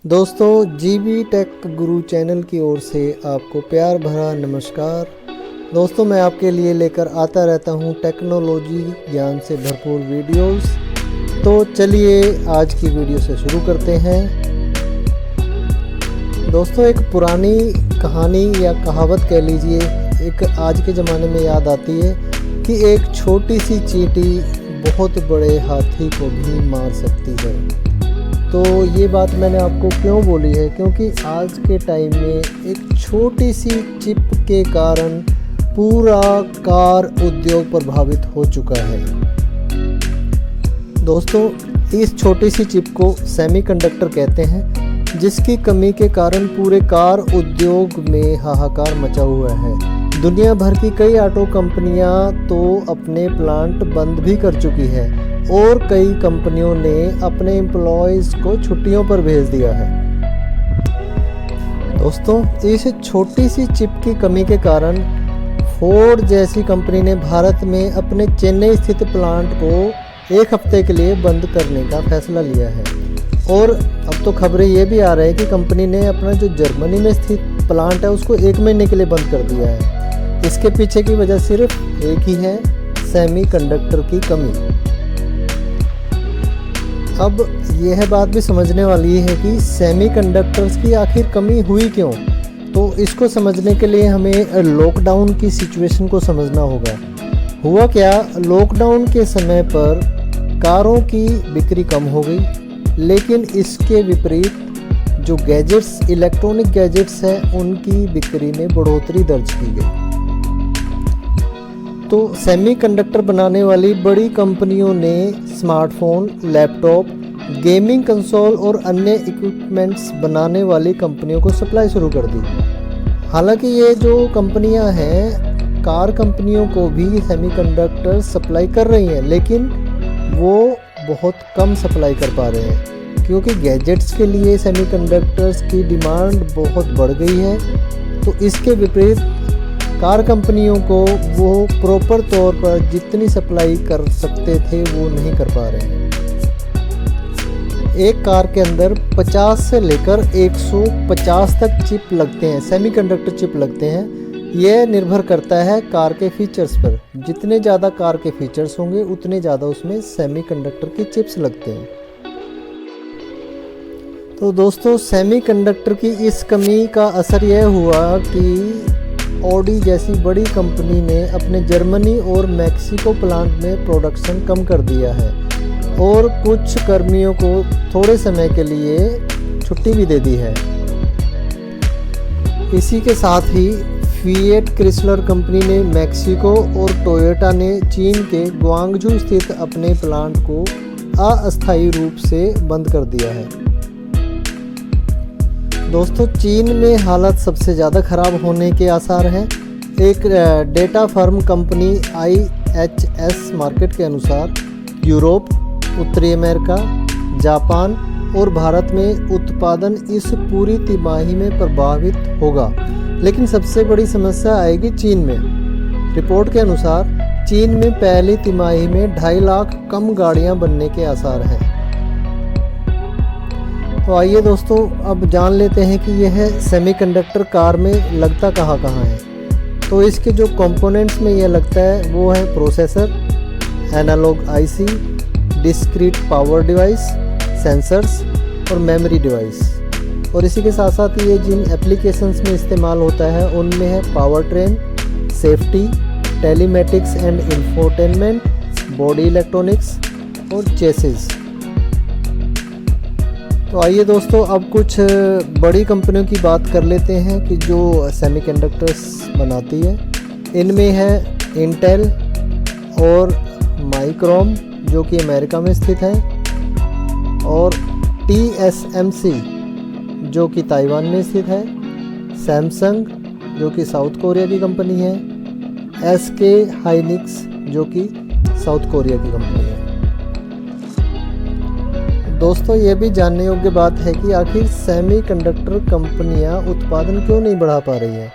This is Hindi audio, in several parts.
दोस्तों जीबी टेक गुरु चैनल की ओर से आपको प्यार भरा नमस्कार। दोस्तों मैं आपके लिए लेकर आता रहता हूं टेक्नोलॉजी ज्ञान से भरपूर वीडियोस। तो चलिए आज की वीडियो से शुरू करते हैं। दोस्तों एक पुरानी कहानी या कहावत कह लीजिए, एक आज के ज़माने में याद आती है कि एक छोटी सी चींटी बहुत बड़े हाथी को भी मार सकती है। तो ये बात मैंने आपको क्यों बोली है, क्योंकि आज के टाइम में एक छोटी सी चिप के कारण पूरा कार उद्योग प्रभावित हो चुका है। दोस्तों इस छोटी सी चिप को सेमीकंडक्टर कहते हैं, जिसकी कमी के कारण पूरे कार उद्योग में हाहाकार मचा हुआ है। दुनिया भर की कई ऑटो कंपनियां तो अपने प्लांट बंद भी कर चुकी है और कई कंपनियों ने अपने एम्प्लॉयज़ को छुट्टियों पर भेज दिया है। दोस्तों इस छोटी सी चिप की कमी के कारण फोर्ड जैसी कंपनी ने भारत में अपने चेन्नई स्थित प्लांट को एक हफ्ते के लिए बंद करने का फैसला लिया है। और अब तो खबरें ये भी आ रही है कि कंपनी ने अपना जो जर्मनी में स्थित प्लांट है उसको 1 महीने के लिए बंद कर दिया है। इसके पीछे की वजह सिर्फ एक ही है, सेमीकंडक्टर की कमी। अब यह बात भी समझने वाली है कि सेमीकंडक्टर्स की आखिर कमी हुई क्यों। तो इसको समझने के लिए हमें लॉकडाउन की सिचुएशन को समझना होगा। हुआ क्या, लॉकडाउन के समय पर कारों की बिक्री कम हो गई, लेकिन इसके विपरीत जो गैजेट्स, इलेक्ट्रॉनिक गैजेट्स हैं, उनकी बिक्री में बढ़ोतरी दर्ज की गई। तो सेमीकंडक्टर बनाने वाली बड़ी कंपनियों ने स्मार्टफोन, लैपटॉप, गेमिंग कंसोल और अन्य इक्विपमेंट्स बनाने वाली कंपनियों को सप्लाई शुरू कर दी। हालांकि ये जो कंपनियां हैं, कार कंपनियों को भी सेमीकंडक्टर सप्लाई कर रही हैं, लेकिन वो बहुत कम सप्लाई कर पा रहे हैं, क्योंकि गैजेट्स के लिए सेमीकंडक्टर्स की डिमांड बहुत बढ़ गई है। तो इसके विपरीत कार कंपनियों को वो प्रॉपर तौर पर जितनी सप्लाई कर सकते थे वो नहीं कर पा रहे हैं। एक कार के अंदर 50 से लेकर 150 तक चिप लगते हैं, सेमीकंडक्टर चिप लगते हैं। यह निर्भर करता है कार के फीचर्स पर। जितने ज़्यादा कार के फीचर्स होंगे उतने ज़्यादा उसमें सेमीकंडक्टर की चिप्स लगते हैं। तो दोस्तों सेमीकंडक्टर की इस कमी का असर यह हुआ कि ऑडी जैसी बड़ी कंपनी ने अपने जर्मनी और मैक्सिको प्लांट में प्रोडक्शन कम कर दिया है और कुछ कर्मियों को थोड़े समय के लिए छुट्टी भी दे दी है। इसी के साथ ही फिएट क्रिसलर कंपनी ने मैक्सिको और टोयोटा ने चीन के ग्वांगझू स्थित अपने प्लांट को अस्थायी रूप से बंद कर दिया है। दोस्तों चीन में हालत सबसे ज़्यादा ख़राब होने के आसार हैं। एक data firm company IHS market के अनुसार यूरोप, उत्तरी अमेरिका, जापान और भारत में उत्पादन इस पूरी तिमाही में प्रभावित होगा, लेकिन सबसे बड़ी समस्या आएगी चीन में। रिपोर्ट के अनुसार चीन में पहली तिमाही में 2.5 लाख कम गाड़ियां बनने के आसार हैं। तो आइए दोस्तों अब जान लेते हैं कि यह सेमीकंडक्टर कार में लगता कहाँ है। तो इसके जो कंपोनेंट्स में यह लगता है वो है processor, analog IC, discrete power device, sensors और मेमोरी डिवाइस। और इसी के साथ साथ ये जिन एप्लीकेशंस में इस्तेमाल होता है उनमें है power train, safety, telematics and infotainment, body electronics और चेसिस। तो आइए दोस्तों अब कुछ बड़ी कंपनियों की बात कर लेते हैं कि जो सेमीकंडक्टर्स बनाती है। इनमें है इंटेल और माइक्रोम जो कि अमेरिका में स्थित है, और TSMC जो कि ताइवान में स्थित है, सैमसंग जो कि साउथ कोरिया की कंपनी है, SK हाइनिक्स जो कि साउथ कोरिया की कंपनी है। दोस्तों ये भी जानने योग्य बात है कि आखिर सेमीकंडक्टर कंपनियां उत्पादन क्यों नहीं बढ़ा पा रही हैं।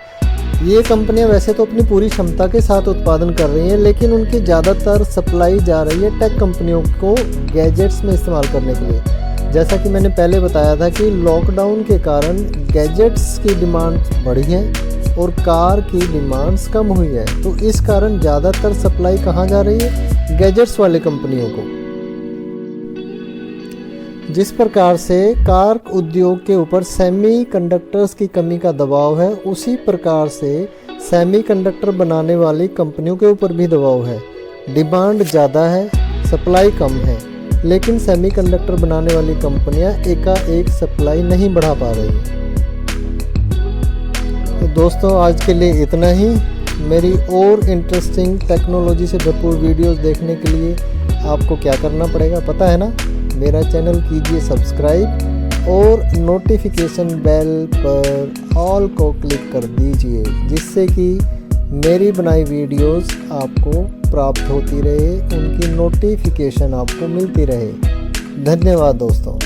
ये कंपनियां वैसे तो अपनी पूरी क्षमता के साथ उत्पादन कर रही हैं, लेकिन उनकी ज़्यादातर सप्लाई जा रही है टेक कंपनियों को गैजेट्स में इस्तेमाल करने के लिए। जैसा कि मैंने पहले बताया था कि लॉकडाउन के कारण गैजेट्स की डिमांड बढ़ी है और कार की डिमांड्स कम हुई है। तो इस कारण ज़्यादातर सप्लाई कहाँ जा रही है? गैजेट्स वाले कंपनियों को। जिस प्रकार से कार उद्योग के ऊपर सेमीकंडक्टर्स की कमी का दबाव है, उसी प्रकार से सेमीकंडक्टर बनाने वाली कंपनियों के ऊपर भी दबाव है। डिमांड ज़्यादा है, सप्लाई कम है, लेकिन सेमीकंडक्टर बनाने वाली कंपनियां एकाएक सप्लाई नहीं बढ़ा पा रही। तो दोस्तों, आज के लिए इतना ही। मेरी और इंटरेस्टिंग टेक्नोलॉजी से भरपूर वीडियोस देखने के लिए आपको क्या करना पड़ेगा पता है ना? मेरा चैनल कीजिए सब्सक्राइब और नोटिफिकेशन बेल पर ऑल को क्लिक कर दीजिए, जिससे कि मेरी बनाई वीडियोस आपको प्राप्त होती रहे, उनकी नोटिफिकेशन आपको मिलती रहे। धन्यवाद दोस्तों।